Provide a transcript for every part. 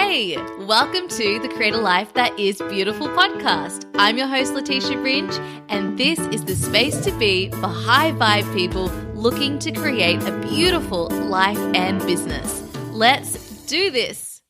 Hey, welcome to the Create a Life That Is Beautiful podcast. I'm your host, Leticia Ringe, and this is the space to be for high vibe people looking to create a beautiful life and business. Let's do this.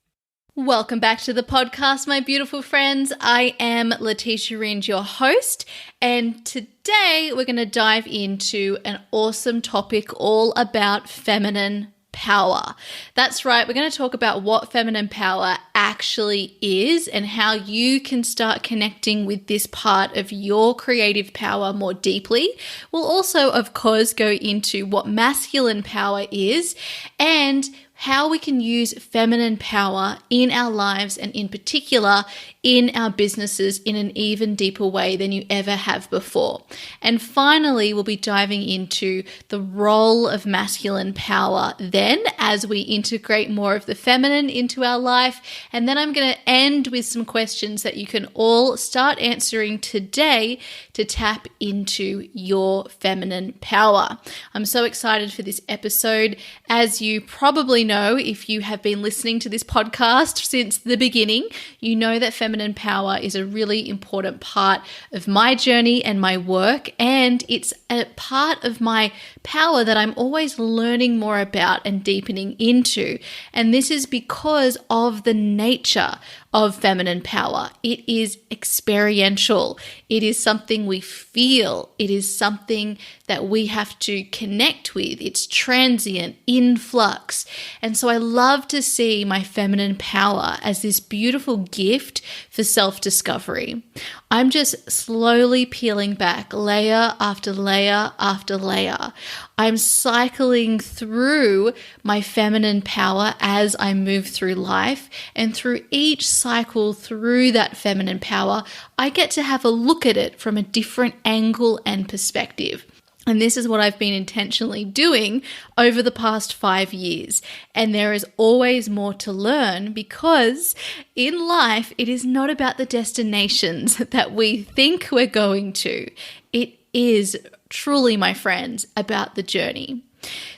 Welcome back to the podcast, my beautiful friends. I am Leticia Ringe, your host, and today we're going to dive into an awesome topic all about feminine power. That's right. We're going to talk about what feminine power actually is and how you can start connecting with this part of your creative power more deeply. We'll also, of course, go into what masculine power is and how we can use feminine power in our lives and in particular in our businesses in an even deeper way than you ever have before. And finally, we'll be diving into the role of masculine power then as we integrate more of the feminine into our life. And then I'm going to end with some questions that you can all start answering today to tap into your feminine power. I'm so excited for this episode. As you probably know, if you have been listening to this podcast since the beginning, you know that feminine power is a really important part of my journey and my work, and it's a part of my power that I'm always learning more about and deepening into. And this is because of the nature of feminine power. It is experiential. It is something we feel. It is something that we have to connect with. It's transient, in flux. And so I love to see my feminine power as this beautiful gift for self-discovery. I'm just slowly peeling back layer after layer after layer. I'm cycling through my feminine power as I move through life, and through each cycle through that feminine power, I get to have a look at it from a different angle and perspective. And this is what I've been intentionally doing over the past 5 years. And there is always more to learn because in life, it is not about the destinations that we think we're going to. It is truly, my friends, about the journey.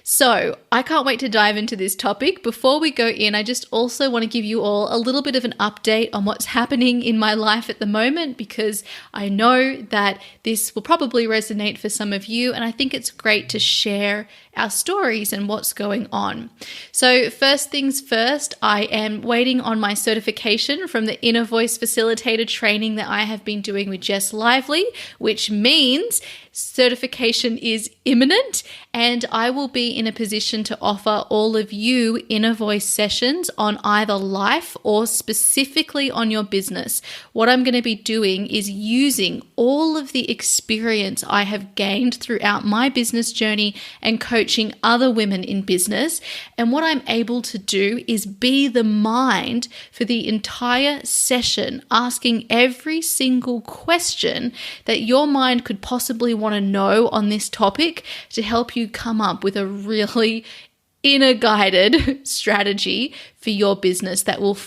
So I can't wait to dive into this topic. Before we go in, I just also want to give you all a little bit of an update on what's happening in my life at the moment, because I know that this will probably resonate for some of you, and I think it's great to share our stories and what's going on. So first things first, I am waiting on my certification from the Inner Voice Facilitator training that I have been doing with Jess Lively, which means certification is imminent, and I will be in a position to offer all of you inner voice sessions on either life or specifically on your business. What I'm going to be doing is using all of the experience I have gained throughout my business journey and coaching other women in business. And what I'm able to do is be the mind for the entire session, asking every single question that your mind could possibly want to know on this topic to help you come up with a really inner guided strategy for your business that will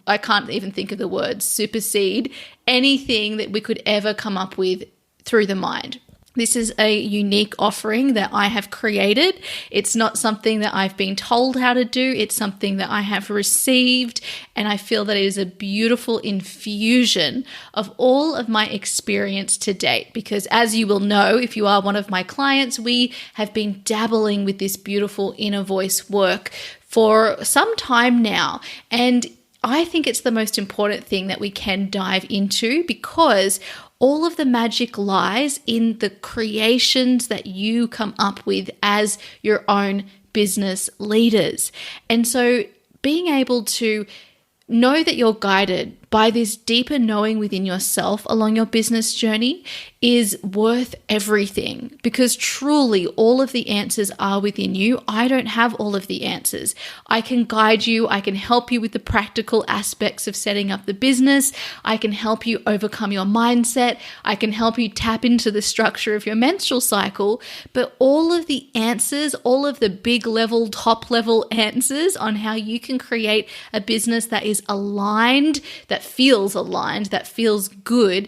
I can't even think of the word, supersede anything that we could ever come up with through the mind. This is a unique offering that I have created. It's not something that I've been told how to do. It's something that I have received, and I feel that it is a beautiful infusion of all of my experience to date. Because as you will know, if you are one of my clients, we have been dabbling with this beautiful inner voice work for some time now. And I think it's the most important thing that we can dive into, because all of the magic lies in the creations that you come up with as your own business leaders. And so being able to know that you're guided by this deeper knowing within yourself along your business journey is worth everything, because truly all of the answers are within you. I don't have all of the answers. I can guide you. I can help you with the practical aspects of setting up the business. I can help you overcome your mindset. I can help you tap into the structure of your menstrual cycle. But all of the answers, all of the big level, top level answers on how you can create a business that is aligned, that that feels aligned, that feels good,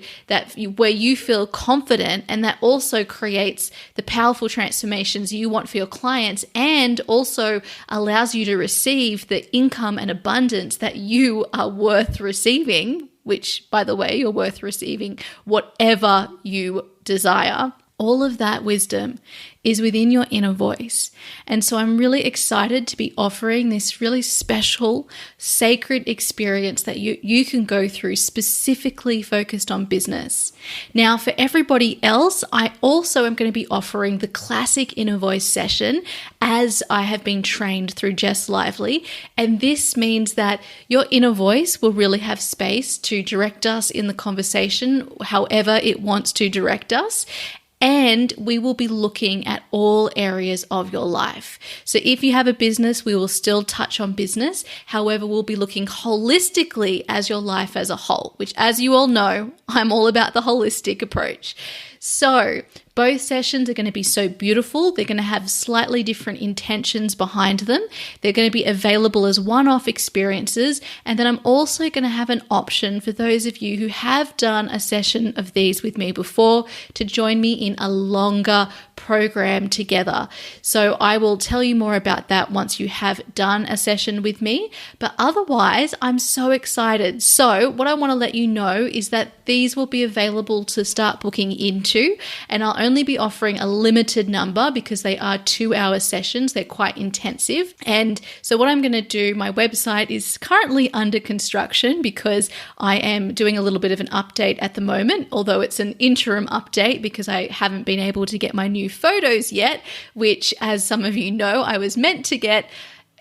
where you feel confident, and that also creates the powerful transformations you want for your clients, and also allows you to receive the income and abundance that you are worth receiving, which, by the way, you're worth receiving whatever you desire. All of that wisdom is within your inner voice. And so I'm really excited to be offering this really special, sacred experience that you can go through specifically focused on business. Now, for everybody else, I also am going to be offering the classic inner voice session as I have been trained through Jess Lively. And this means that your inner voice will really have space to direct us in the conversation, however it wants to direct us. And we will be looking at all areas of your life. So if you have a business, we will still touch on business. However, we'll be looking holistically as your life as a whole, which, as you all know, I'm all about the holistic approach. So both sessions are going to be so beautiful. They're going to have slightly different intentions behind them. They're going to be available as one-off experiences. And then I'm also going to have an option for those of you who have done a session of these with me before to join me in a longer program together. So I will tell you more about that once you have done a session with me. But otherwise, I'm so excited. So what I want to let you know is that these will be available to start booking into, and I'll only be offering a limited number because they are 2-hour sessions. They're quite intensive. And so what I'm going to do, my website is currently under construction because I am doing a little bit of an update at the moment, although it's an interim update because I haven't been able to get my new photos yet, which, as some of you know, I was meant to get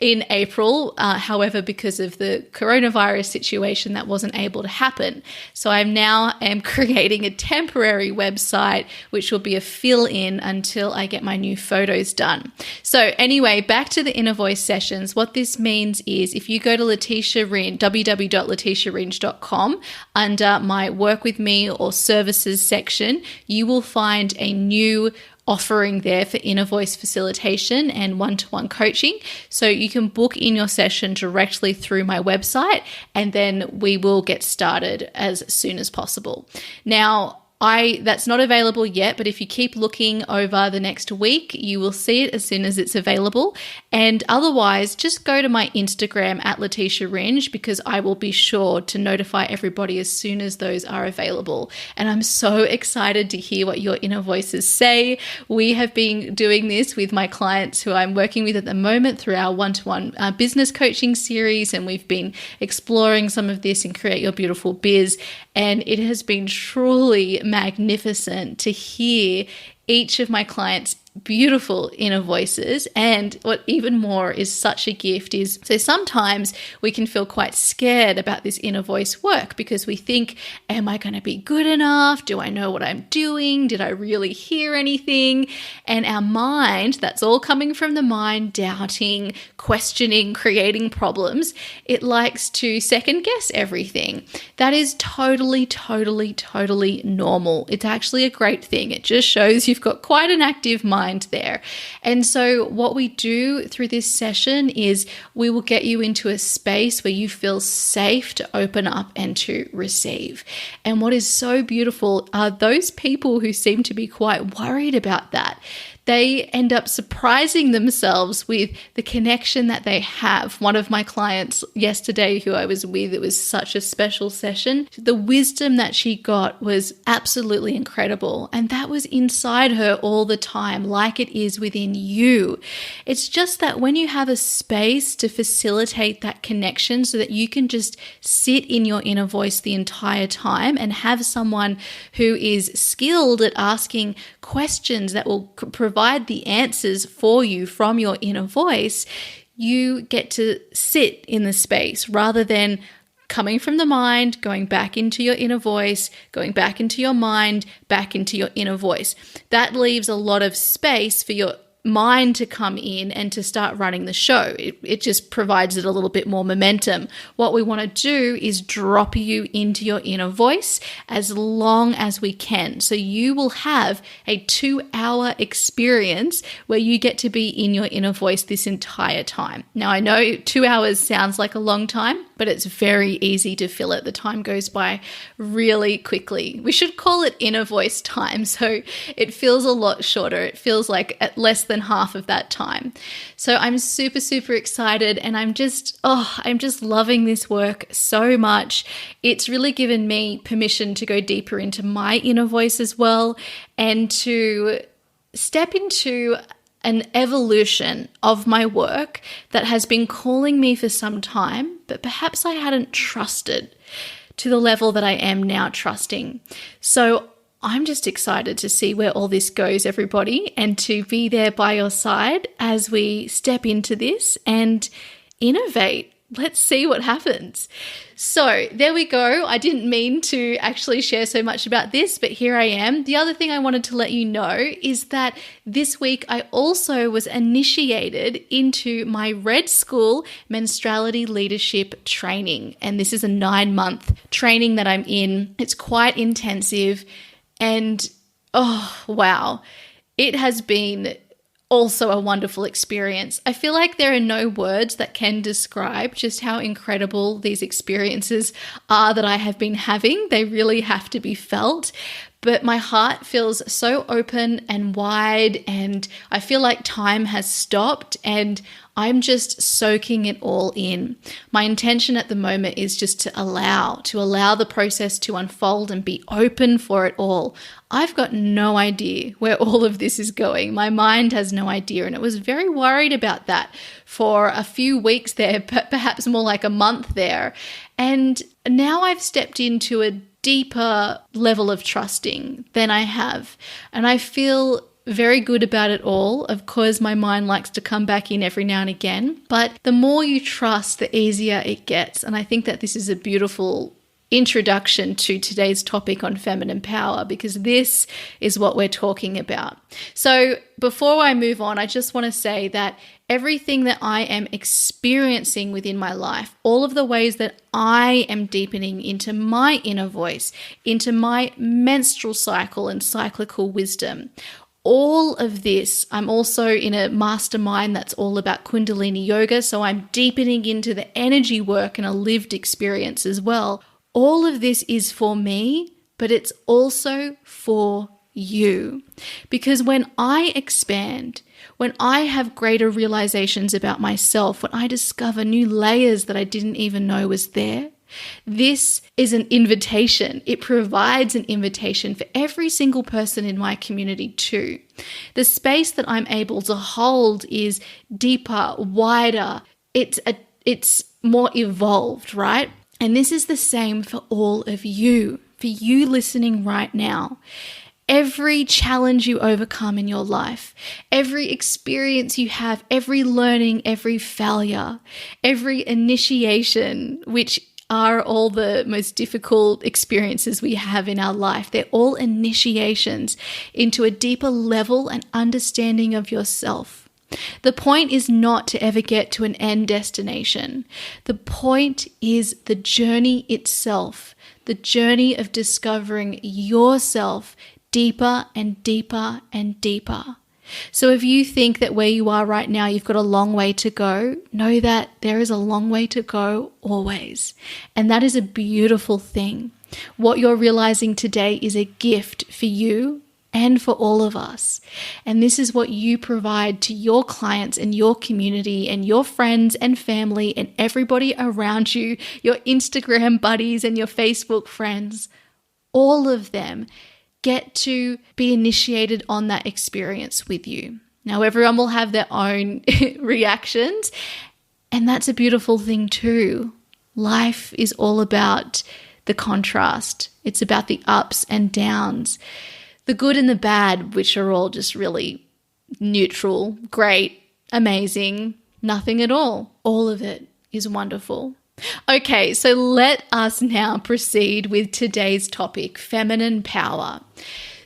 in April. However, because of the coronavirus situation, that wasn't able to happen. So I am creating a temporary website, which will be a fill-in until I get my new photos done. So anyway, back to the inner voice sessions. What this means is if you go to www.leticiaringe.com under my work with me or services section, you will find a new offering there for inner voice facilitation and one-to-one coaching. So you can book in your session directly through my website, and then we will get started as soon as possible. Now, that's not available yet, but if you keep looking over the next week, you will see it as soon as it's available. And otherwise, just go to my Instagram at Leticia Ringe because I will be sure to notify everybody as soon as those are available. And I'm so excited to hear what your inner voices say. We have been doing this with my clients who I'm working with at the moment through our one-to-one business coaching series, and we've been exploring some of this in Create Your Beautiful Biz. And it has been truly magnificent to hear each of my clients' beautiful inner voices. And what even more is such a gift is, so sometimes we can feel quite scared about this inner voice work because we think, am I going to be good enough? Do I know what I'm doing? Did I really hear anything? And our mind, that's all coming from the mind, doubting, questioning, creating problems. It likes to second guess everything. That is totally, totally, totally normal. It's actually a great thing. It just shows you've got quite an active mind there. And so what we do through this session is we will get you into a space where you feel safe to open up and to receive. And what is so beautiful are those people who seem to be quite worried about that. They end up surprising themselves with the connection that they have. One of my clients yesterday who I was with, it was such a special session. The wisdom that she got was absolutely incredible. And that was inside her all the time, like it is within you. It's just that when you have a space to facilitate that connection so that you can just sit in your inner voice the entire time and have someone who is skilled at asking questions that will provide the answers for you from your inner voice, you get to sit in the space rather than coming from the mind, going back into your inner voice, going back into your mind, back into your inner voice. That leaves a lot of space for your mine to come in and to start running the show. It just provides it a little bit more momentum. What we want to do is drop you into your inner voice as long as we can. So you will have a 2-hour experience where you get to be in your inner voice this entire time. Now, I know 2 hours sounds like a long time, but it's very easy to fill it. The time goes by really quickly. We should call it inner voice time, so it feels a lot shorter. It feels like at less than half of that time. So I'm super, super excited, and I'm just loving this work so much. It's really given me permission to go deeper into my inner voice as well, and to step into an evolution of my work that has been calling me for some time, but perhaps I hadn't trusted to the level that I am now trusting. So I'm just excited to see where all this goes, everybody, and to be there by your side as we step into this and innovate. Let's see what happens. So there we go. I didn't mean to actually share so much about this, but here I am. The other thing I wanted to let you know is that this week I also was initiated into my Red School Menstruality Leadership Training. And this is a 9-month training that I'm in. It's quite intensive. And oh, wow, it has been also a wonderful experience. I feel like there are no words that can describe just how incredible these experiences are that I have been having. They really have to be felt. But my heart feels so open and wide, and I feel like time has stopped, and I'm just soaking it all in. My intention at the moment is just to allow the process to unfold and be open for it all. I've got no idea where all of this is going. My mind has no idea, and it was very worried about that for a few weeks there, perhaps more like a month there. And now I've stepped into a deeper level of trusting than I have, and I feel very good about it all. Of course, my mind likes to come back in every now and again, but the more you trust, the easier it gets. And I think that this is a beautiful introduction to today's topic on feminine power, because this is what we're talking about. So before I move on, I just want to say that everything that I am experiencing within my life, all of the ways that I am deepening into my inner voice, into my menstrual cycle and cyclical wisdom, all of this, I'm also in a mastermind that's all about Kundalini yoga, so I'm deepening into the energy work and a lived experience as well. All of this is for me, but it's also for you. Because when I expand, when I have greater realizations about myself, when I discover new layers that I didn't even know was there, this is an invitation. It provides an invitation for every single person in my community too. The space that I'm able to hold is deeper, wider. It's more evolved, right? And this is the same for all of you, for you listening right now. Every challenge you overcome in your life, every experience you have, every learning, every failure, every initiation, which are all the most difficult experiences we have in our life. They're all initiations into a deeper level and understanding of yourself. The point is not to ever get to an end destination. The point is the journey itself, the journey of discovering yourself deeper and deeper and deeper. So if you think that where you are right now, you've got a long way to go, know that there is a long way to go always. And that is a beautiful thing. What you're realizing today is a gift for you and for all of us. And this is what you provide to your clients and your community and your friends and family and everybody around you, your Instagram buddies and your Facebook friends. All of them get to be initiated on that experience with you. Now, everyone will have their own reactions, and that's a beautiful thing too. Life is all about the contrast. It's about the ups and downs, the good and the bad, which are all just really neutral, great, amazing, nothing at all. All of it is wonderful. Okay, so let us now proceed with today's topic, feminine power.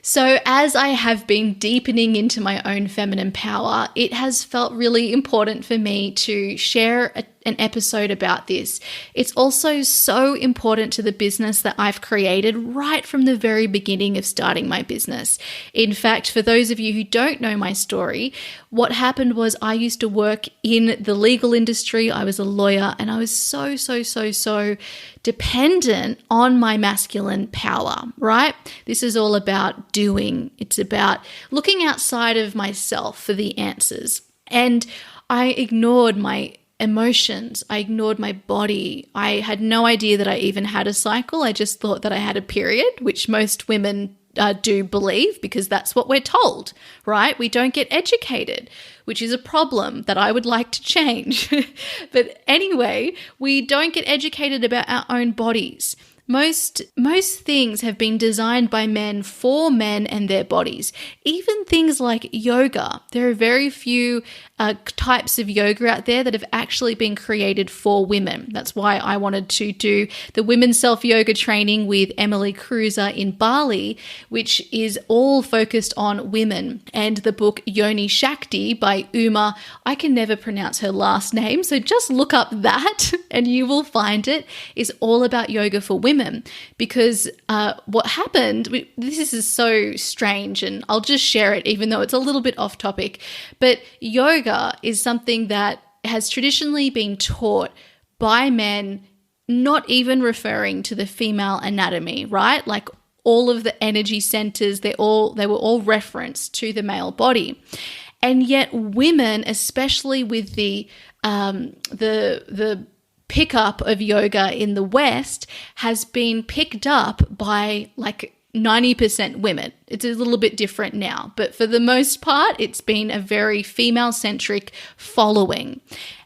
So as I have been deepening into my own feminine power, it has felt really important for me to share an episode about this. It's also so important to the business that I've created right from the very beginning of starting my business. In fact, for those of you who don't know my story, what happened was I used to work in the legal industry. I was a lawyer, and I was so dependent on my masculine power, right? This is all about doing. It's about looking outside of myself for the answers. And I ignored my emotions. I ignored my body. I had no idea that I even had a cycle. I just thought that I had a period, which most women do believe because that's what we're told, right? We don't get educated, which is a problem that I would like to change. But anyway, we don't get educated about our own bodies. Most things have been designed by men for men and their bodies. Even things like yoga. There are very few types of yoga out there that have actually been created for women. That's why I wanted to do the women's self-yoga training with Emily Cruiser in Bali, which is all focused on women. And the book Yoni Shakti by Uma, I can never pronounce her last name, so just look up that and you will find it, is all about yoga for women. Because what happened, this is so strange, and I'll just share it even though it's a little bit off topic, but yoga is something that has traditionally been taught by men, not even referring to the female anatomy, right? Like all of the energy centers, they were all referenced to the male body. And yet women, especially with the pickup of yoga in the West, has been picked up by like 90% women. It's a little bit different now, but for the most part, it's been a very female-centric following.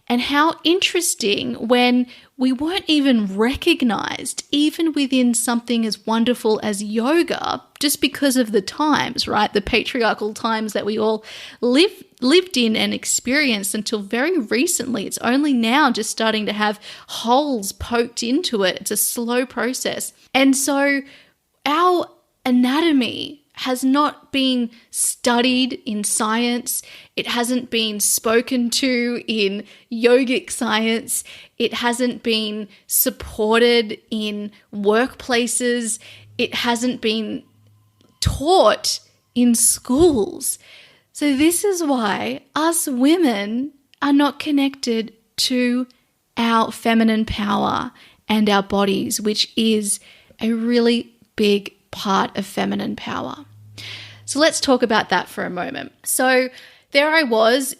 And how interesting when we weren't even recognized, even within something as wonderful as yoga, just because of the times, right? The patriarchal times that we all lived in and experienced until very recently. It's only now just starting to have holes poked into it. It's a slow process. And so our anatomy has not been studied in science. It hasn't been spoken to in yogic science. It hasn't been supported in workplaces. It hasn't been taught in schools. So this is why us women are not connected to our feminine power and our bodies, which is a really big part of feminine power. So let's talk about that for a moment. So there I was,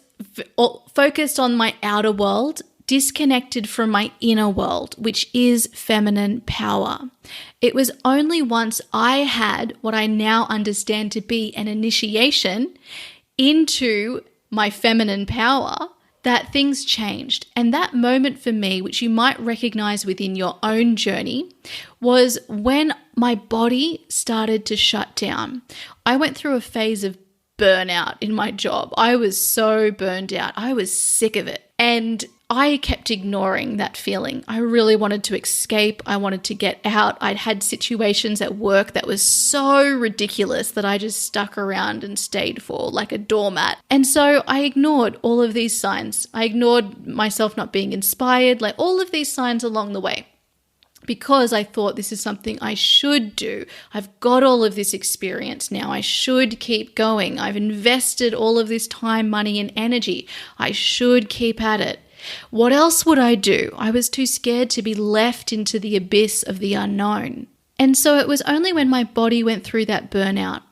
focused on my outer world, disconnected from my inner world, which is feminine power. It was only once I had what I now understand to be an initiation into my feminine power that things changed. And that moment for me, which you might recognize within your own journey, was when my body started to shut down. I went through a phase of burnout in my job. I was so burned out. I was sick of it. And I kept ignoring that feeling. I really wanted to escape. I wanted to get out. I'd had situations at work that was so ridiculous that I just stuck around and stayed for like a doormat. And so I ignored all of these signs. I ignored myself not being inspired, like all of these signs along the way, because I thought this is something I should do. I've got all of this experience now. I should keep going. I've invested all of this time, money, and energy. I should keep at it. What else would I do? I was too scared to be left into the abyss of the unknown. And so it was only when my body went through that burnout,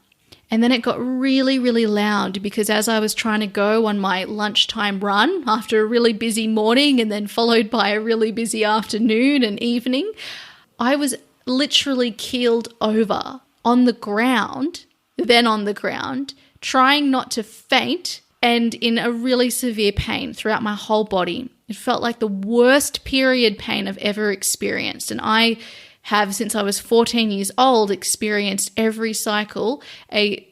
and then it got really, really loud, because as I was trying to go on my lunchtime run after a really busy morning and then followed by a really busy afternoon and evening, I was literally keeled over on the ground, trying not to faint, and in a really severe pain throughout my whole body. It felt like the worst period pain I've ever experienced. And I have, since I was 14 years old, experienced every cycle a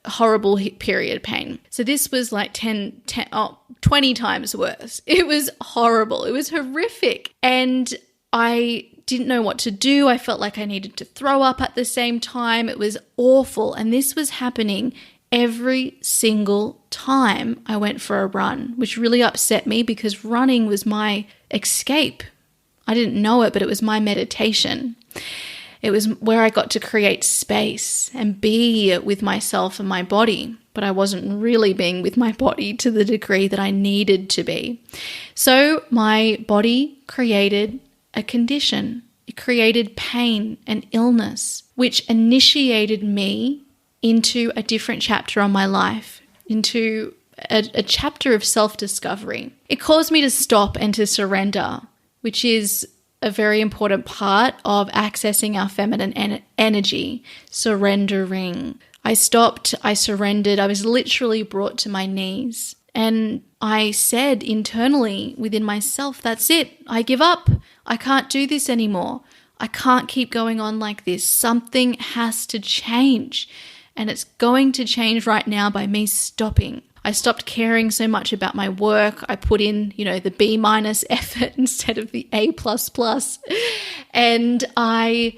horrible period pain. So this was like 20 times worse. It was horrible. It was horrific. And I didn't know what to do. I felt like I needed to throw up at the same time. It was awful. And this was happening every single time I went for a run, which really upset me because running was my escape. I didn't know it, but it was my meditation. It was where I got to create space and be with myself and my body, but I wasn't really being with my body to the degree that I needed to be. So my body created a condition. It created pain and illness, which initiated me into a different chapter on my life, into a chapter of self-discovery. It caused me to stop and to surrender, which is a very important part of accessing our feminine energy, surrendering. I stopped, I surrendered, I was literally brought to my knees. And I said internally within myself, that's it, I give up. I can't do this anymore. I can't keep going on like this. Something has to change. And it's going to change right now by me stopping. I stopped caring so much about my work. I put in, the B- effort instead of the A++. And I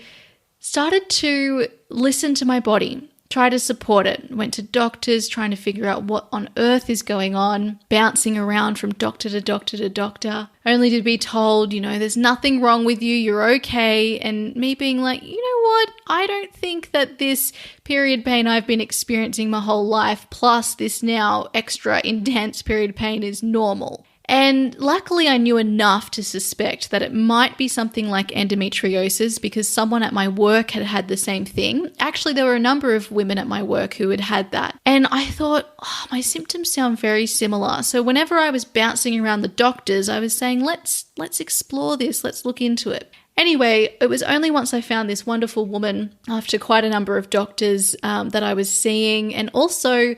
started to listen to my body, try to support it. Went to doctors, trying to figure out what on earth is going on, bouncing around from doctor to doctor to doctor, only to be told, there's nothing wrong with you, you're okay. And me being like, you know what? I don't think that this period pain I've been experiencing my whole life, plus this now extra intense period pain, is normal. And luckily I knew enough to suspect that it might be something like endometriosis because someone at my work had had the same thing. Actually, there were a number of women at my work who had had that. And I thought, my symptoms sound very similar. So whenever I was bouncing around the doctors, I was saying, let's explore this, let's look into it. Anyway, it was only once I found this wonderful woman after quite a number of doctors that I was seeing. And also,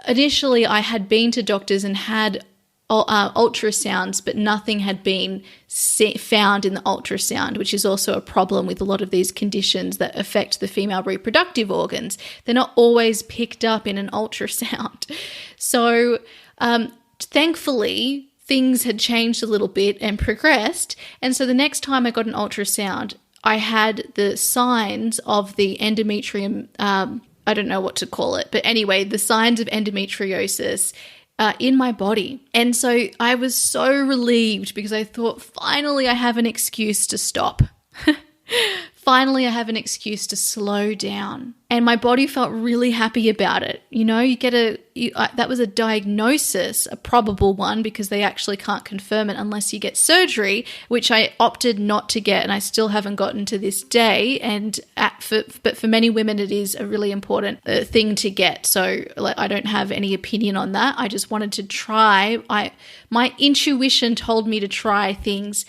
initially I had been to doctors and had ultrasounds, but nothing had been found in the ultrasound, which is also a problem with a lot of these conditions that affect the female reproductive organs. They're not always picked up in an ultrasound. So thankfully, things had changed a little bit and progressed. And so the next time I got an ultrasound, I had the signs of the endometrium, I don't know what to call it, but anyway, the signs of endometriosis in my body. And so I was so relieved because I thought, finally, I have an excuse to stop. Finally, I have an excuse to slow down. And my body felt really happy about it. That was a diagnosis, a probable one, because they actually can't confirm it unless you get surgery, which I opted not to get, and I still haven't gotten to this day. But for many women, it is a really important thing to get. So I don't have any opinion on that. I just wanted to try. My intuition told me to try things,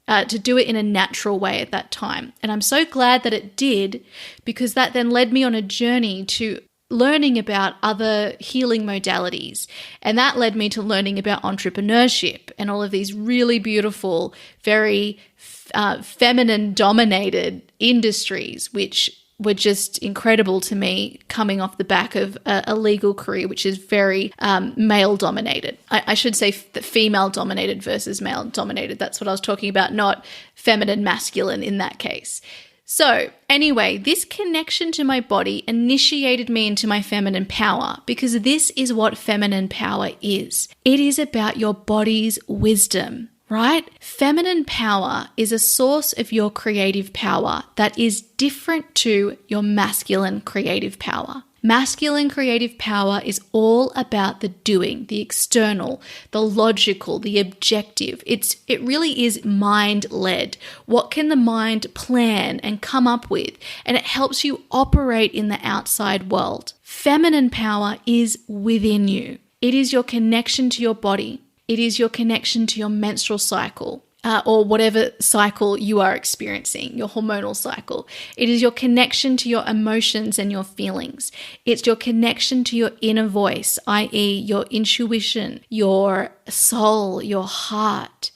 to do it in a natural way at that time. And I'm so glad that it did, because that then led me on a journey to learning about other healing modalities. And that led me to learning about entrepreneurship and all of these really beautiful, very feminine-dominated industries, which were just incredible to me, coming off the back of a legal career, which is very male-dominated. I should say female-dominated versus male-dominated. That's what I was talking about, not feminine-masculine in that case. So anyway, this connection to my body initiated me into my feminine power, because this is what feminine power is. It is about your body's wisdom. Right? Feminine power is a source of your creative power that is different to your masculine creative power. Masculine creative power is all about the doing, the external, the logical, the objective. It really is mind-led. What can the mind plan and come up with? And it helps you operate in the outside world. Feminine power is within you. It is your connection to your body. It is your connection to your menstrual cycle, or whatever cycle you are experiencing, your hormonal cycle. It is your connection to your emotions and your feelings. It's your connection to your inner voice, i.e. your intuition, your soul, your heart.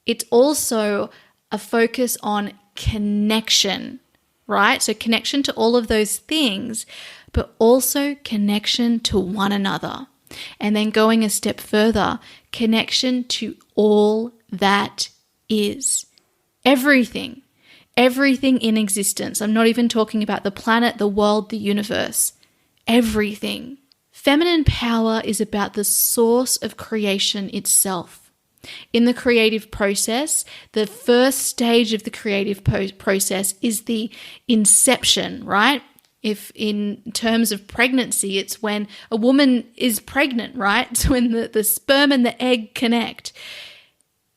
It's also a focus on connection, right? So connection to all of those things, but also connection to one another. And then going a step further, connection to all that is. Everything. everything in existence. I'm not even talking about the planet, the world, the universe. Everything. Feminine power is about the source of creation itself. In the creative process, the first stage of the creative process is the inception, right? If in terms of pregnancy, it's when a woman is pregnant, right? It's when the sperm and the egg connect.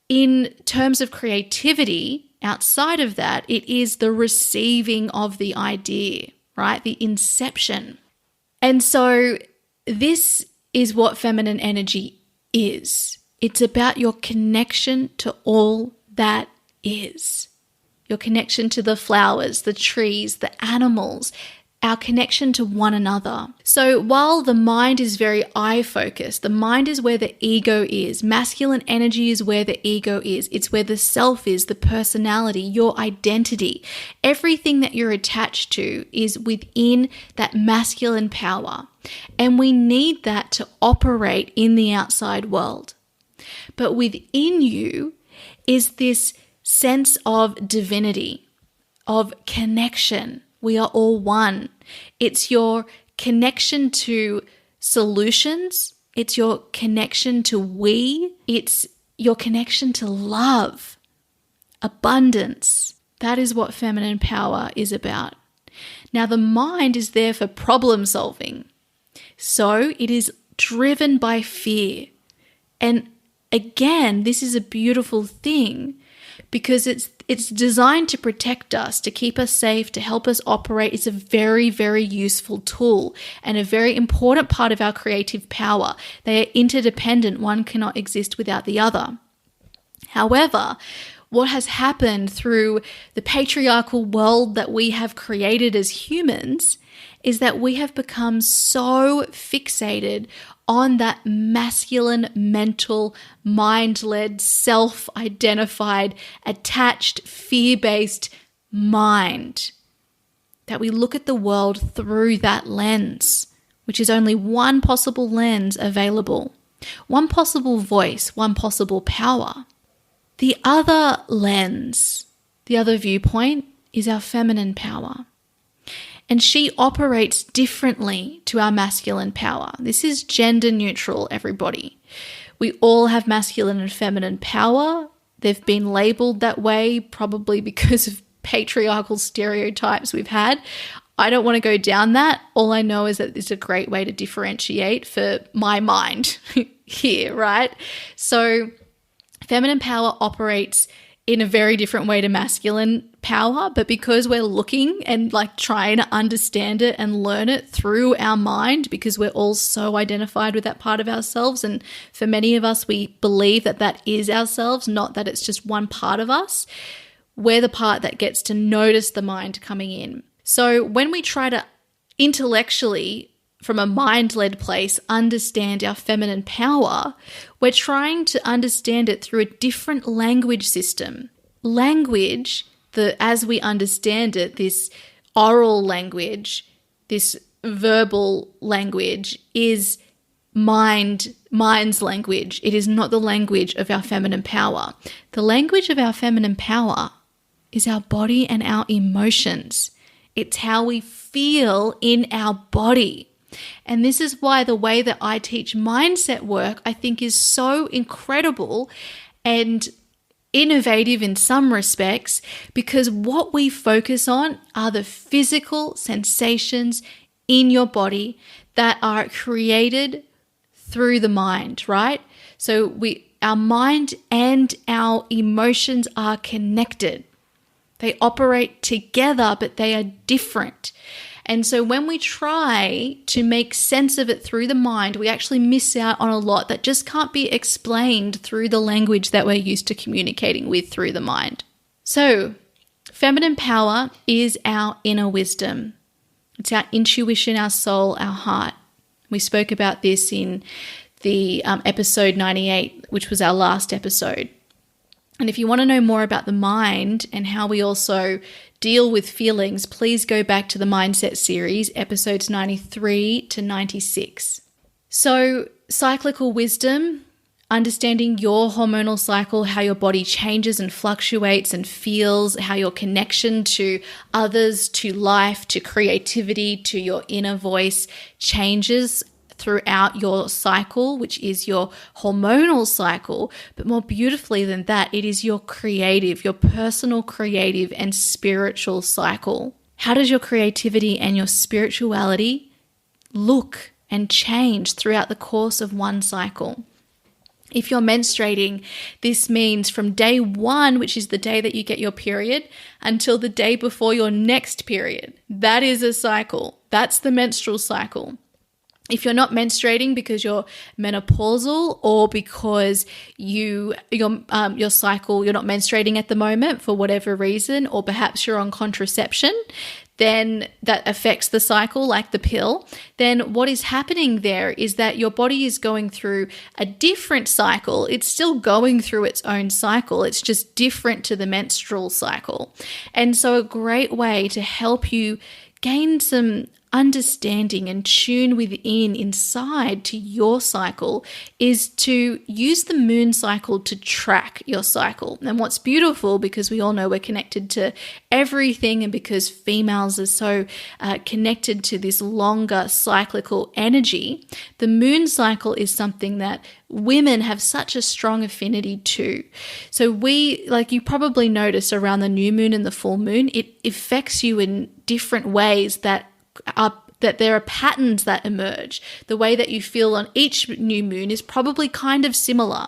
In terms of creativity, outside of that, it is the receiving of the idea, right? The inception. And so this is what feminine energy is. It's about your connection to all that is. Your connection to the flowers, the trees, the animals, our connection to one another. So while the mind is very I-focused, the mind is where the ego is. Masculine energy is where the ego is. It's where the self is, the personality, your identity. Everything that you're attached to is within that masculine power. And we need that to operate in the outside world. But within you is this sense of divinity, of connection. We are all one. It's your connection to solutions. It's your connection to we. It's your connection to love, abundance. That is what feminine power is about. Now, the mind is there for problem solving. So it is driven by fear. And again, this is a beautiful thing because it's designed to protect us, to keep us safe, to help us operate. It's a very, very useful tool and a very important part of our creative power. They are interdependent. One cannot exist without the other. However, what has happened through the patriarchal world that we have created as humans is that we have become so fixated on that masculine, mental, mind-led, self-identified, attached, fear-based mind that we look at the world through that lens, which is only one possible lens available, one possible voice, one possible power. The other lens, the other viewpoint is our feminine power. And she operates differently to our masculine power. This is gender neutral, everybody. We all have masculine and feminine power. They've been labeled that way probably because of patriarchal stereotypes we've had. I don't want to go down that. All I know is that it's a great way to differentiate for my mind here, right? So feminine power operates in a very different way to masculine power, but because we're looking and like trying to understand it and learn it through our mind, because we're all so identified with that part of ourselves, and for many of us, we believe that that is ourselves, not that it's just one part of us. We're the part that gets to notice the mind coming in. So when we try to intellectually, from a mind-led place, understand our feminine power, we're trying to understand it through a different language system. Language, as we understand it, this oral language, this verbal language is mind's language. It is not the language of our feminine power. The language of our feminine power is our body and our emotions. It's how we feel in our body. And this is why the way that I teach mindset work, I think, is so incredible and innovative in some respects, because what we focus on are the physical sensations in your body that are created through the mind, right? So our mind and our emotions are connected. They operate together, but they are different. And so when we try to make sense of it through the mind, we actually miss out on a lot that just can't be explained through the language that we're used to communicating with through the mind. So feminine power is our inner wisdom. It's our intuition, our soul, our heart. We spoke about this in the episode 98, which was our last episode. And if you want to know more about the mind and how we also deal with feelings, please go back to the Mindset series, episodes 93 to 96. So cyclical wisdom, understanding your hormonal cycle, how your body changes and fluctuates and feels, how your connection to others, to life, to creativity, to your inner voice changes throughout your cycle, which is your hormonal cycle. But more beautifully than that, it is your creative, your personal creative and spiritual cycle. How does your creativity and your spirituality look and change throughout the course of one cycle? If you're menstruating, this means from day 1, which is the day that you get your period, until the day before your next period. That is a cycle. That's the menstrual cycle. If you're not menstruating because you're menopausal or because your cycle, you're not menstruating at the moment for whatever reason, or perhaps you're on contraception, then that affects the cycle like the pill, then what is happening there is that your body is going through a different cycle. It's still going through its own cycle. It's just different to the menstrual cycle. And so a great way to help you gain some understanding and tune within inside to your cycle is to use the moon cycle to track your cycle. And what's beautiful, because we all know we're connected to everything, and because females are so connected to this longer cyclical energy, the moon cycle is something that women have such a strong affinity to. So like you probably notice around the new moon and the full moon, it affects you in different ways that there are patterns that emerge. The way that you feel on each new moon is probably kind of similar.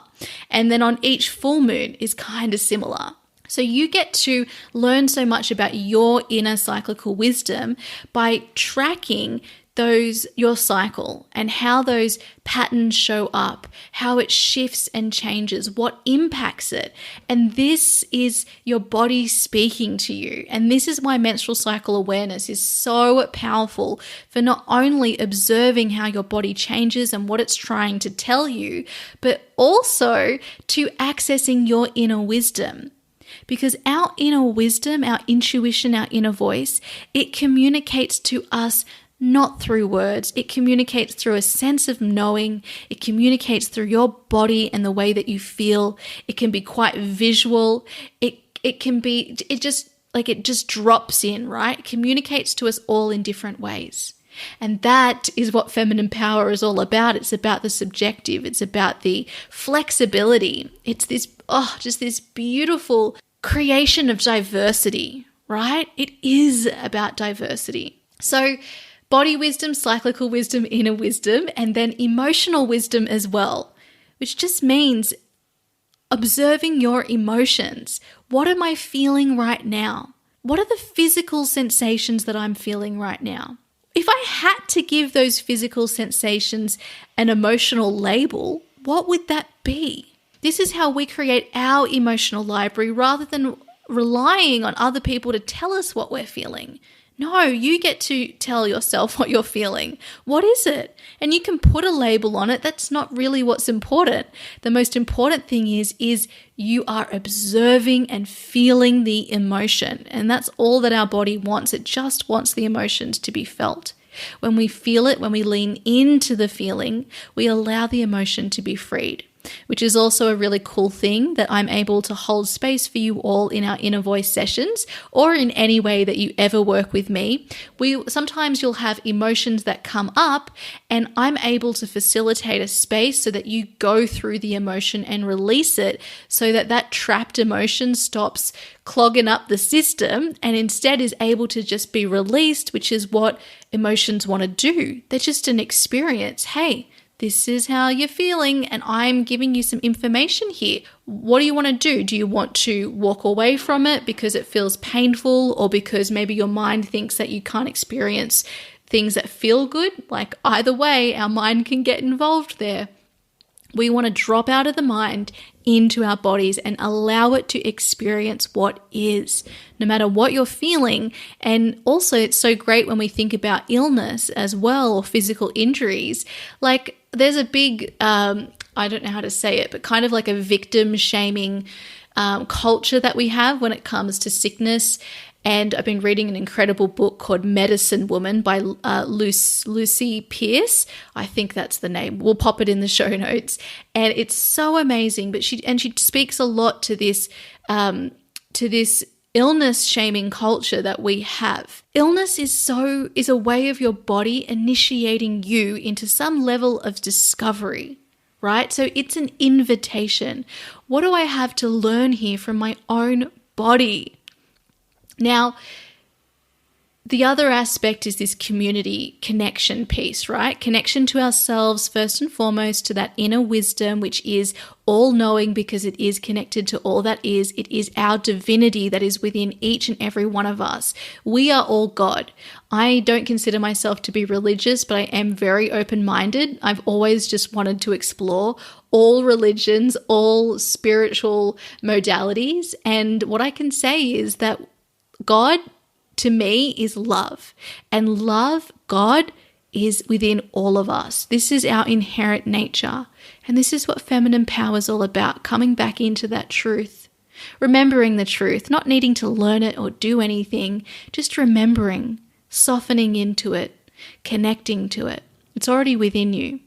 And then on each full moon is kind of similar. So you get to learn so much about your inner cyclical wisdom by tracking your cycle and how those patterns show up, how it shifts and changes, what impacts it. And this is your body speaking to you. And this is why menstrual cycle awareness is so powerful, for not only observing how your body changes and what it's trying to tell you, but also to accessing your inner wisdom. Because our inner wisdom, our intuition, our inner voice, it communicates to us not through words. It communicates through a sense of knowing. It communicates through your body and the way that you feel. It can be quite visual. It just drops in, right? It communicates to us all in different ways. And that is what feminine power is all about. It's about the subjective. It's about the flexibility. It's just this beautiful creation of diversity, right? It is about diversity. So body wisdom, cyclical wisdom, inner wisdom, and then emotional wisdom as well, which just means observing your emotions. What am I feeling right now? What are the physical sensations that I'm feeling right now? If I had to give those physical sensations an emotional label, what would that be? This is how we create our emotional library rather than relying on other people to tell us what we're feeling. No, you get to tell yourself what you're feeling. What is it? And you can put a label on it. That's not really what's important. The most important thing is you are observing and feeling the emotion. And that's all that our body wants. It just wants the emotions to be felt. When we feel it, when we lean into the feeling, we allow the emotion to be freed, which is also a really cool thing that I'm able to hold space for you all in our inner voice sessions, or in any way that you ever work with me. Sometimes you'll have emotions that come up, and I'm able to facilitate a space so that you go through the emotion and release it, so that trapped emotion stops clogging up the system and instead is able to just be released, which is what emotions want to do. They're just an experience. Hey, this is how you're feeling, and I'm giving you some information here. What do you want to do? Do you want to walk away from it because it feels painful, or because maybe your mind thinks that you can't experience things that feel good? Like, either way, our mind can get involved there. We want to drop out of the mind into our bodies and allow it to experience what is, no matter what you're feeling. And also, it's so great when we think about illness as well, or physical injuries. Like, there's a big, I don't know how to say it, but kind of like a victim shaming culture that we have when it comes to sickness. And I've been reading an incredible book called Medicine Woman by Lucy Pierce. I think that's the name. We'll pop it in the show notes. And it's so amazing. But she speaks a lot to this illness shaming culture that we have. Illness is a way of your body initiating you into some level of discovery, right? So it's an invitation. What do I have to learn here from my own body? Now, the other aspect is this community connection piece, right? Connection to ourselves, first and foremost, to that inner wisdom, which is all-knowing because it is connected to all that is. It is our divinity that is within each and every one of us. We are all God. I don't consider myself to be religious, but I am very open-minded. I've always just wanted to explore all religions, all spiritual modalities. And what I can say is that God, to me, is love. And love, God, is within all of us. This is our inherent nature. And this is what feminine power is all about, coming back into that truth. Remembering the truth, not needing to learn it or do anything, just remembering, softening into it, connecting to it. It's already within you.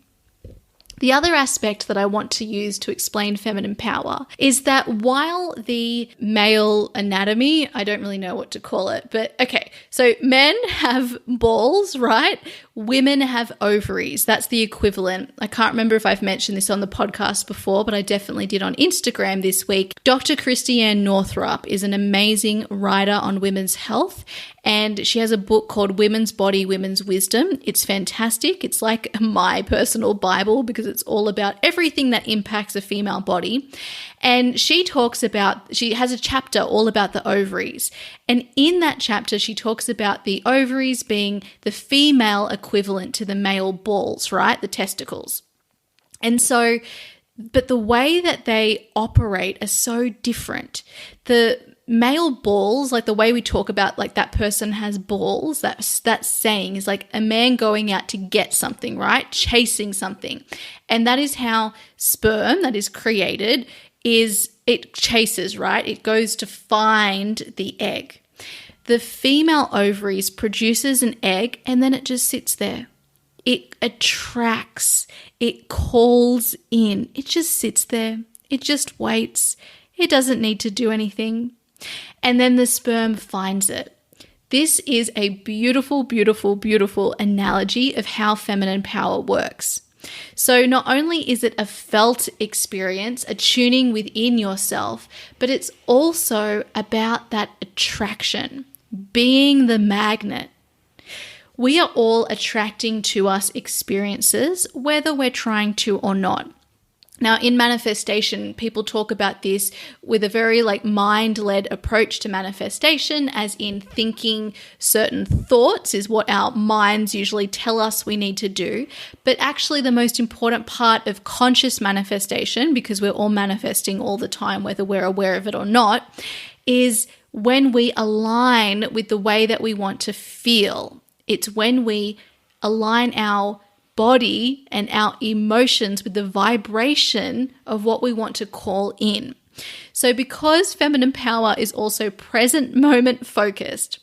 The other aspect that I want to use to explain feminine power is that while the male anatomy, I don't really know what to call it, but okay, so men have balls, right? Women have ovaries. That's the equivalent. I can't remember if I've mentioned this on the podcast before, but I definitely did on Instagram this week. Dr. Christiane Northrup is an amazing writer on women's health, and she has a book called Women's Body, Women's Wisdom. It's fantastic. It's like my personal Bible because it's all about everything that impacts a female body. And she has a chapter all about the ovaries. And in that chapter, she talks about the ovaries being the female equivalent to the male balls, right? The testicles. And so, but the way that they operate are so different. The male balls, like the way we talk about like that person has balls, that saying is like a man going out to get something, right? Chasing something. And that is how sperm that is created it chases, right? It goes to find the egg. The female ovaries produces an egg and then it just sits there. It attracts, it calls in, it just sits there. It just waits. It doesn't need to do anything. And then the sperm finds it. This is a beautiful, beautiful, beautiful analogy of how feminine power works. So not only is it a felt experience, a tuning within yourself, but it's also about that attraction, being the magnet. We are all attracting to us experiences, whether we're trying to or not. Now, in manifestation, people talk about this with a very mind-led approach to manifestation, as in thinking certain thoughts is what our minds usually tell us we need to do. But actually, the most important part of conscious manifestation, because we're all manifesting all the time, whether we're aware of it or not, is when we align with the way that we want to feel. It's when we align our body and our emotions with the vibration of what we want to call in. So because feminine power is also present moment focused,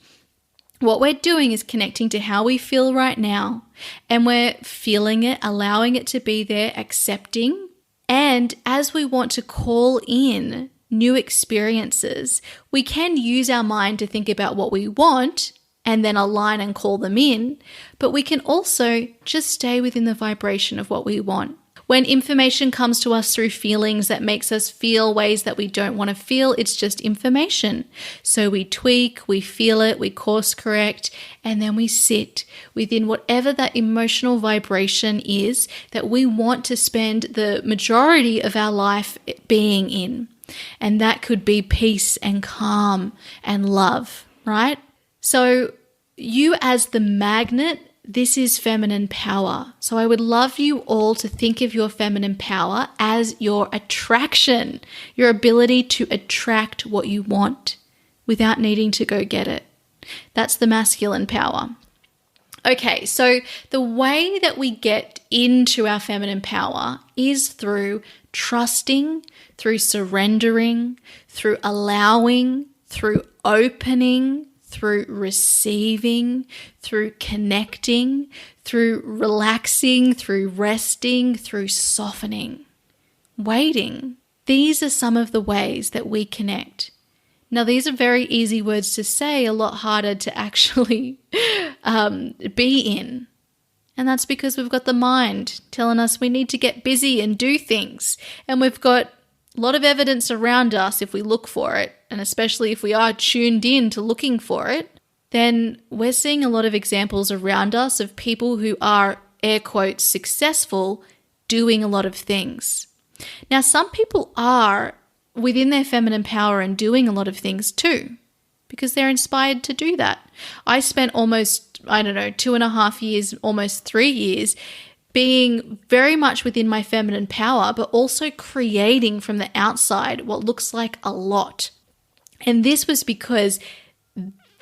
what we're doing is connecting to how we feel right now, and we're feeling it, allowing it to be there, accepting. And as we want to call in new experiences, we can use our mind to think about what we want and then align and call them in, but we can also just stay within the vibration of what we want. When information comes to us through feelings that makes us feel ways that we don't want to feel, it's just information. So we tweak, we feel it, we course correct, and then we sit within whatever that emotional vibration is that we want to spend the majority of our life being in. And that could be peace and calm and love, right? So you as the magnet, this is feminine power. So I would love you all to think of your feminine power as your attraction, your ability to attract what you want without needing to go get it. That's the masculine power. Okay, so the way that we get into our feminine power is through trusting, through surrendering, through allowing, through opening, through receiving, through connecting, through relaxing, through resting, through softening, waiting. These are some of the ways that we connect. Now, these are very easy words to say, a lot harder to actually be in. And that's because we've got the mind telling us we need to get busy and do things. And we've got a lot of evidence around us if we look for it, and especially if we are tuned in to looking for it, then we're seeing a lot of examples around us of people who are, air quotes, successful doing a lot of things. Now, some people are within their feminine power and doing a lot of things too, because they're inspired to do that. I spent almost, 2.5 years, almost 3 years, being very much within my feminine power, but also creating from the outside what looks like a lot. And this was because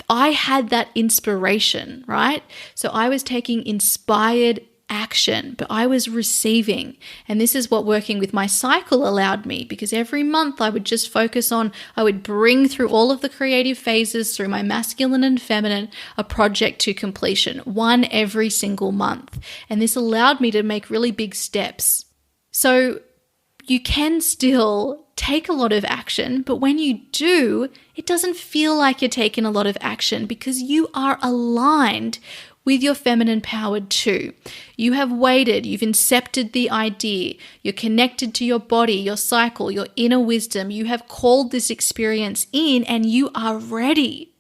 I had that inspiration, right? So I was taking inspired action, but I was receiving. And this is what working with my cycle allowed me, because every month I would just focus on, I would bring through all of the creative phases through my masculine and feminine, a project to completion, one every single month. And this allowed me to make really big steps. So you can still take a lot of action, but when you do, it doesn't feel like you're taking a lot of action because you are aligned with your feminine power too. You have waited, you've incepted the idea, you're connected to your body, your cycle, your inner wisdom. You have called this experience in and you are ready.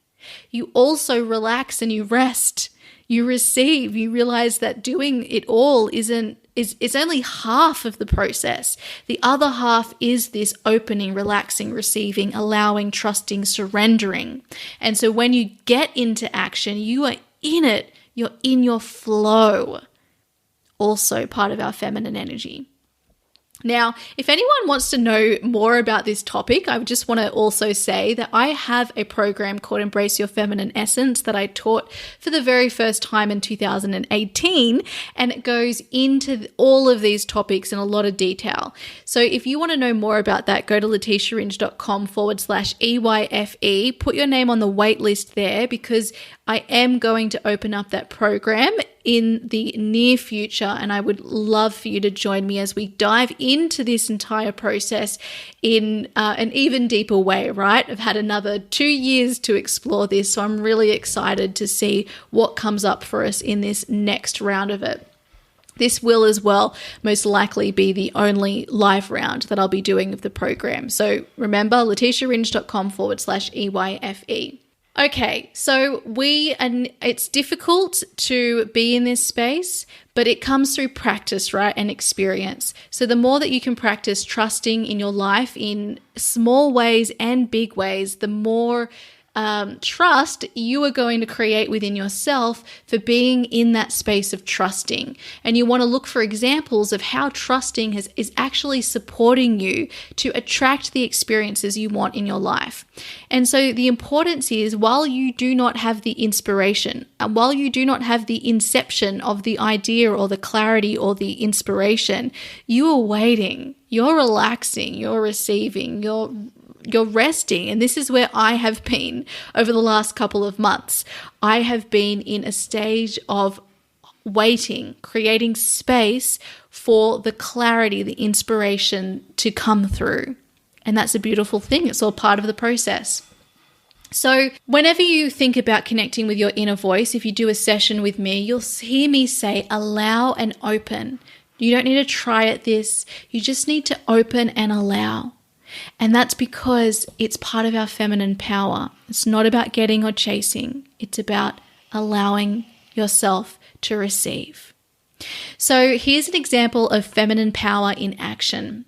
You also relax and you rest. You receive. You realize that doing it all is only half of the process. The other half is this opening, relaxing, receiving, allowing, trusting, surrendering. And so when you get into action, you are in it. You're in your flow. Also part of our feminine energy. Now, if anyone wants to know more about this topic, I just want to also say that I have a program called Embrace Your Feminine Essence that I taught for the very first time in 2018, and it goes into all of these topics in a lot of detail. So if you want to know more about that, go to leticiaringe.com/EYFE, put your name on the wait list there, because I am going to open up that program in the near future, and I would love for you to join me as we dive into this entire process in an even deeper way, right? I've had another 2 years to explore this, so I'm really excited to see what comes up for us in this next round of it. This will as well most likely be the only live round that I'll be doing of the program. So remember, leticiaringe.com/EYFE. Okay, so it's difficult to be in this space, but it comes through practice, right, and experience. So the more that you can practice trusting in your life in small ways and big ways, the more trust you are going to create within yourself for being in that space of trusting. And you want to look for examples of how trusting is actually supporting you to attract the experiences you want in your life. And so the importance is, while you do not have the inspiration, and while you do not have the inception of the idea or the clarity or the inspiration, you are waiting, you're relaxing, you're receiving, you're resting. And this is where I have been over the last couple of months. I have been in a stage of waiting, creating space for the clarity, the inspiration to come through. And that's a beautiful thing. It's all part of the process. So whenever you think about connecting with your inner voice, if you do a session with me, you'll hear me say, allow and open. You don't need to try at this. You just need to open and allow. And that's because it's part of our feminine power. It's not about getting or chasing. It's about allowing yourself to receive. So here's an example of feminine power in action.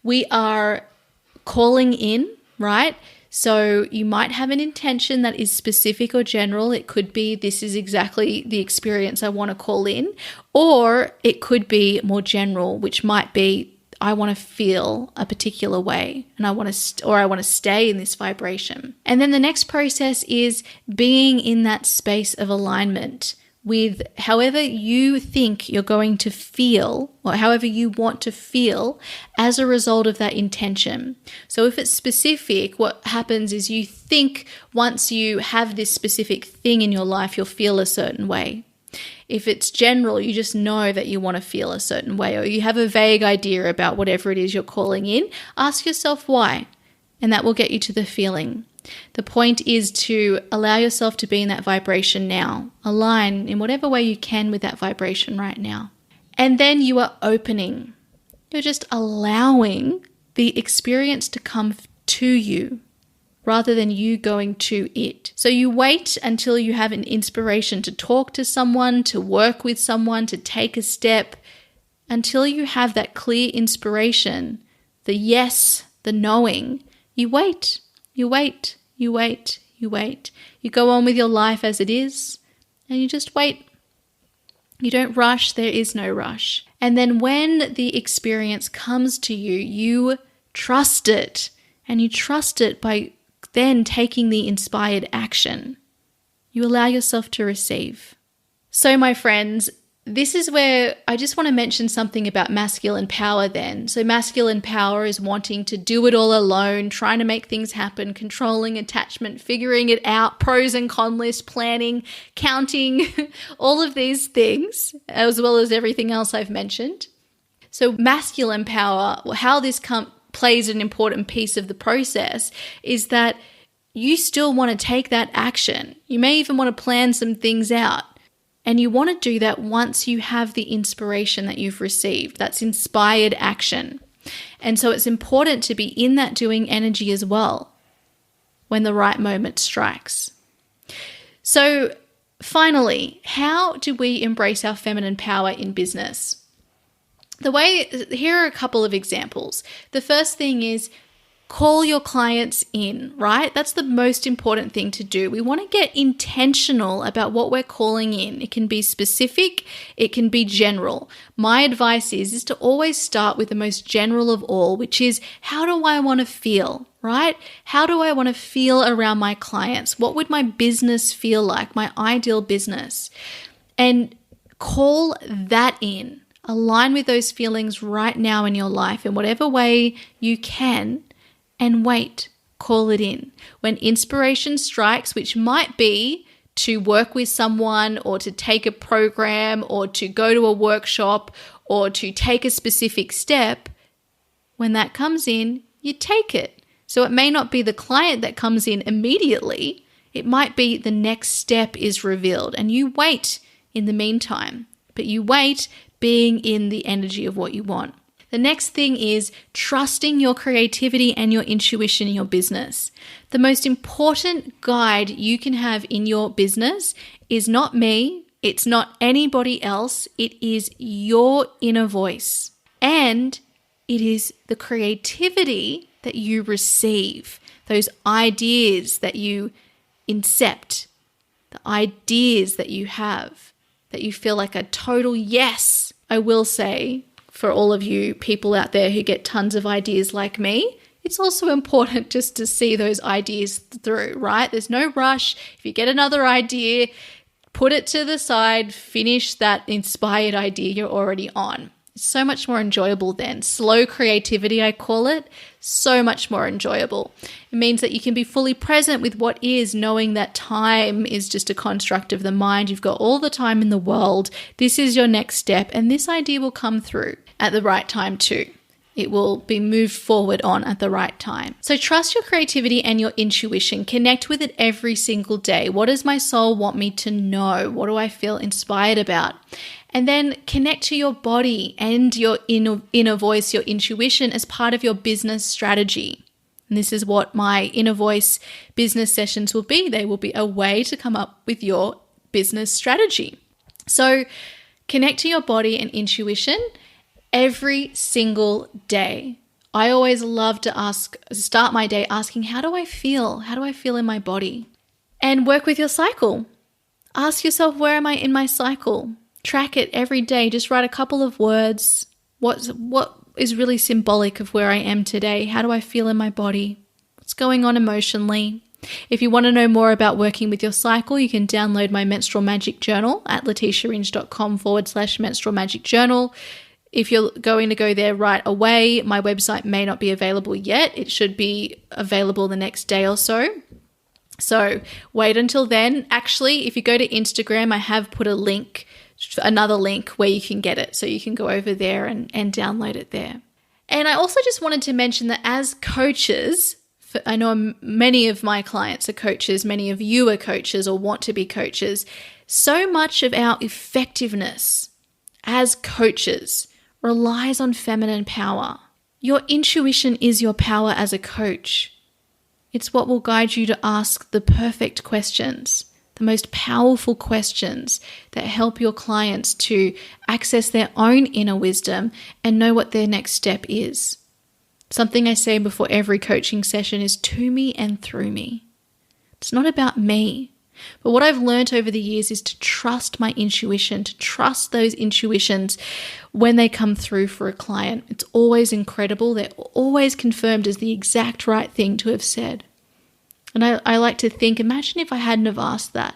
We are calling in, right? So you might have an intention that is specific or general. It could be, this is exactly the experience I want to call in. Or it could be more general, which might be, I want to feel a particular way, and I want to stay in this vibration. And then the next process is being in that space of alignment with however you think you're going to feel or however you want to feel as a result of that intention. So if it's specific, what happens is you think once you have this specific thing in your life, you'll feel a certain way. If it's general, you just know that you want to feel a certain way, or you have a vague idea about whatever it is you're calling in. Ask yourself why, and that will get you to the feeling. The point is to allow yourself to be in that vibration now. Align in whatever way you can with that vibration right now. And then you are opening. You're just allowing the experience to come to you rather than you going to it. So you wait until you have an inspiration to talk to someone, to work with someone, to take a step, until you have that clear inspiration, the yes, the knowing. You wait. You wait, you wait, you wait. You go on with your life as it is, and you just wait. You don't rush, there is no rush. And then when the experience comes to you, you trust it. And you trust it by then taking the inspired action. You allow yourself to receive. So my friends, this is where I just want to mention something about masculine power then. So masculine power is wanting to do it all alone, trying to make things happen, controlling attachment, figuring it out, pros and cons list, planning, counting, all of these things, as well as everything else I've mentioned. So masculine power, how this plays an important piece of the process is that you still want to take that action. You may even want to plan some things out. And you want to do that once you have the inspiration that you've received. That's inspired action. And so it's important to be in that doing energy as well when the right moment strikes. So finally, how do we embrace our feminine power in business? Here are a couple of examples. The first thing is call your clients in, right? That's the most important thing to do. We want to get intentional about what we're calling in. It can be specific, it can be general. My advice is to always start with the most general of all, which is how do I want to feel, right? How do I want to feel around my clients? What would my business feel like, my ideal business? And call that in. Align with those feelings right now in your life in whatever way you can. And wait, call it in. When inspiration strikes, which might be to work with someone or to take a program or to go to a workshop or to take a specific step, when that comes in, you take it. So it may not be the client that comes in immediately. It might be the next step is revealed and you wait in the meantime, but you wait being in the energy of what you want. The next thing is trusting your creativity and your intuition in your business. The most important guide you can have in your business is not me, it's not anybody else, it is your inner voice. And it is the creativity that you receive, those ideas that you incept, the ideas that you have, that you feel like a total yes. I will say, for all of you people out there who get tons of ideas like me, it's also important just to see those ideas through, right? There's no rush. If you get another idea, put it to the side, finish that inspired idea you're already on. It's so much more enjoyable then. Slow creativity, I call it, so much more enjoyable. It means that you can be fully present with what is, knowing that time is just a construct of the mind. You've got all the time in the world. This is your next step, and this idea will come through at the right time too. It will be moved forward on at the right time. So trust your creativity and your intuition. Connect with it every single day. What does my soul want me to know? What do I feel inspired about? And then connect to your body and your inner voice, your intuition as part of your business strategy. And this is what my inner voice business sessions will be. They will be a way to come up with your business strategy. So connect to your body and intuition every single day. I always love to start my day asking, how do I feel? How do I feel in my body? And work with your cycle. Ask yourself, where am I in my cycle? Track it every day. Just write a couple of words. What is really symbolic of where I am today? How do I feel in my body? What's going on emotionally? If you want to know more about working with your cycle, you can download my menstrual magic journal at leticiaringe.com/menstrual magic journal. If you're going to go there right away, my website may not be available yet. It should be available the next day or so. So wait until then. Actually, if you go to Instagram, I have put another link where you can get it. So you can go over there and download it there. And I also just wanted to mention that as coaches, I know many of my clients are coaches, many of you are coaches or want to be coaches. So much of our effectiveness as coaches relies on feminine power. Your intuition is your power as a coach. It's what will guide you to ask the perfect questions, the most powerful questions that help your clients to access their own inner wisdom and know what their next step is. Something I say before every coaching session is to me and through me. It's not about me. But what I've learned over the years is to trust my intuition, to trust those intuitions when they come through for a client. It's always incredible. They're always confirmed as the exact right thing to have said. And I like to think, imagine if I hadn't have asked that.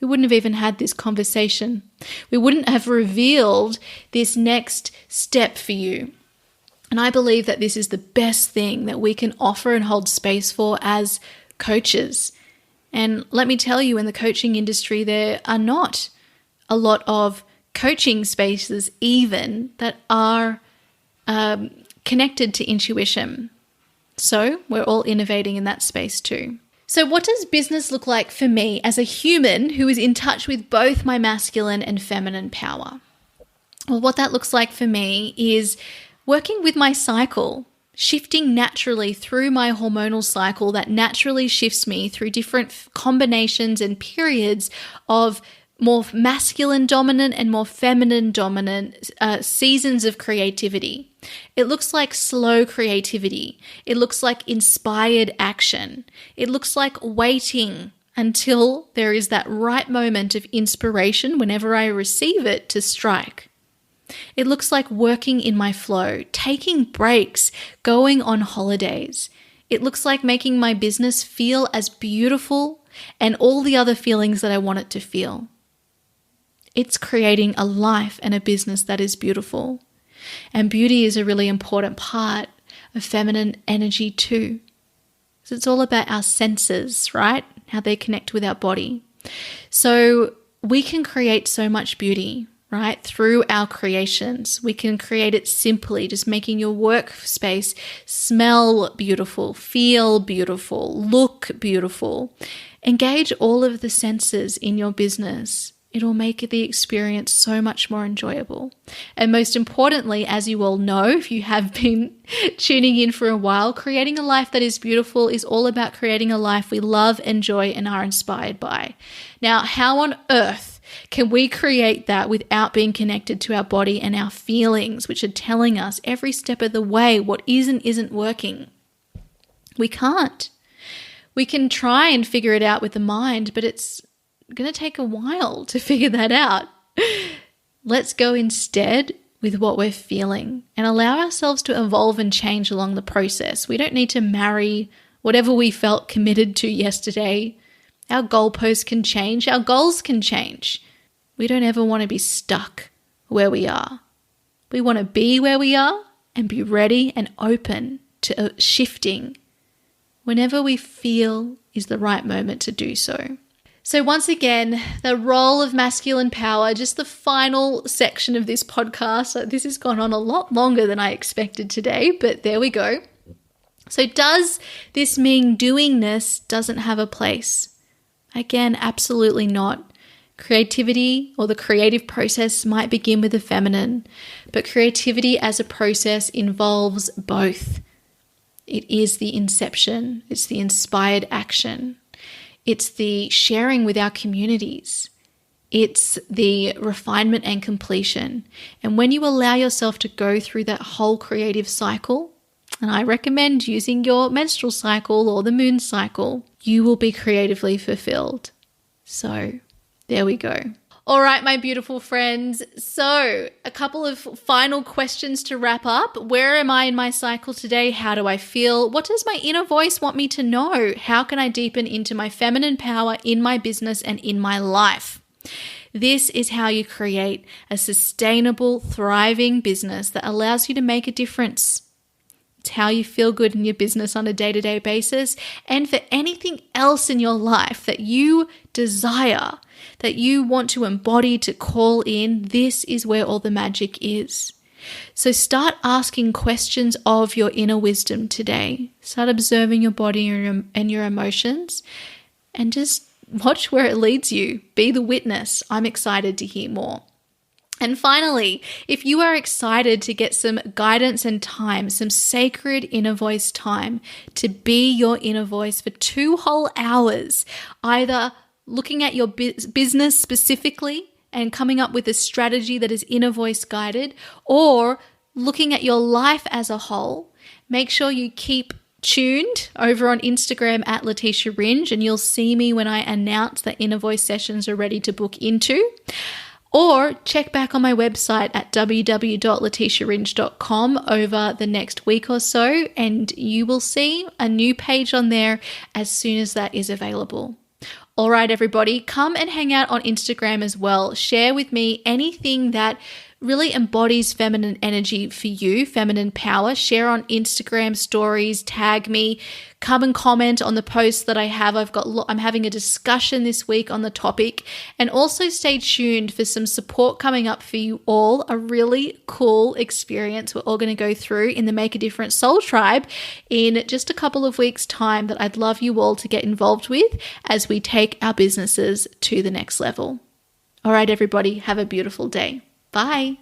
We wouldn't have even had this conversation. We wouldn't have revealed this next step for you. And I believe that this is the best thing that we can offer and hold space for as coaches. And let me tell you, in the coaching industry, there are not a lot of coaching spaces even that are connected to intuition. So we're all innovating in that space too. So what does business look like for me as a human who is in touch with both my masculine and feminine power? Well, what that looks like for me is working with my cycle, shifting naturally through my hormonal cycle that naturally shifts me through different combinations and periods of more masculine dominant and more feminine dominant seasons of creativity. It looks like slow creativity. It looks like inspired action. It looks like waiting until there is that right moment of inspiration whenever I receive it to strike. It looks like working in my flow, taking breaks, going on holidays. It looks like making my business feel as beautiful and all the other feelings that I want it to feel. It's creating a life and a business that is beautiful. And beauty is a really important part of feminine energy too. So it's all about our senses, right? How they connect with our body. So we can create so much beauty, right? Through our creations. We can create it simply, just making your workspace smell beautiful, feel beautiful, look beautiful. Engage all of the senses in your business. It'll make the experience so much more enjoyable. And most importantly, as you all know, if you have been tuning in for a while, creating a life that is beautiful is all about creating a life we love, enjoy, and are inspired by. Now, how on earth can we create that without being connected to our body and our feelings, which are telling us every step of the way what isn't working? We can't. We can try and figure it out with the mind, but it's going to take a while to figure that out. Let's go instead with what we're feeling and allow ourselves to evolve and change along the process. We don't need to marry whatever we felt committed to yesterday. Our goalposts can change. Our goals can change. We don't ever want to be stuck where we are. We want to be where we are and be ready and open to shifting whenever we feel is the right moment to do so. So once again, the role of masculine power, just the final section of this podcast. This has gone on a lot longer than I expected today, but there we go. So does this mean doing-ness doesn't have a place? Again, absolutely not. Creativity or the creative process might begin with the feminine, but creativity as a process involves both. It is the inception, it's the inspired action. It's the sharing with our communities. It's the refinement and completion. And when you allow yourself to go through that whole creative cycle, and I recommend using your menstrual cycle or the moon cycle, you will be creatively fulfilled. So there we go. All right, my beautiful friends. So, a couple of final questions to wrap up. Where am I in my cycle today? How do I feel? What does my inner voice want me to know? How can I deepen into my feminine power in my business and in my life? This is how you create a sustainable, thriving business that allows you to make a difference. It's how you feel good in your business on a day-to-day basis, and for anything else in your life that you desire, that you want to embody, to call in, this is where all the magic is. So start asking questions of your inner wisdom today. Start observing your body and your emotions, and just watch where it leads you. Be the witness. I'm excited to hear more. And finally, if you are excited to get some guidance and time, some sacred inner voice time to be your inner voice for 2 whole hours, either looking at your business specifically and coming up with a strategy that is inner voice guided, or looking at your life as a whole, make sure you keep tuned over on Instagram at Leticia Ringe, and you'll see me when I announce that inner voice sessions are ready to book into. Or check back on my website at www.leticiaringe.com over the next week or so, and you will see a new page on there as soon as that is available. All right, everybody, come and hang out on Instagram as well. Share with me anything that really embodies feminine energy for you, feminine power. Share on Instagram stories, tag me, come and comment on the posts that I have. I'm having a discussion this week on the topic, and also stay tuned for some support coming up for you all. A really cool experience we're all going to go through in the Make a Difference Soul Tribe in just a couple of weeks' time that I'd love you all to get involved with as we take our businesses to the next level. All right, everybody, have a beautiful day. Bye.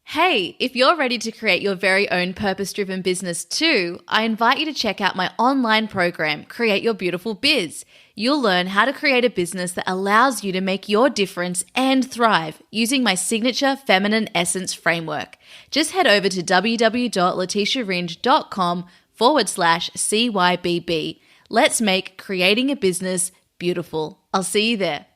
Hey, if you're ready to create your very own purpose-driven business too, I invite you to check out my online program, Create Your Beautiful Biz. You'll learn how to create a business that allows you to make your difference and thrive using my signature feminine essence framework. Just head over to www.leticiaringe.com/CYBB. Let's make creating a business beautiful. I'll see you there.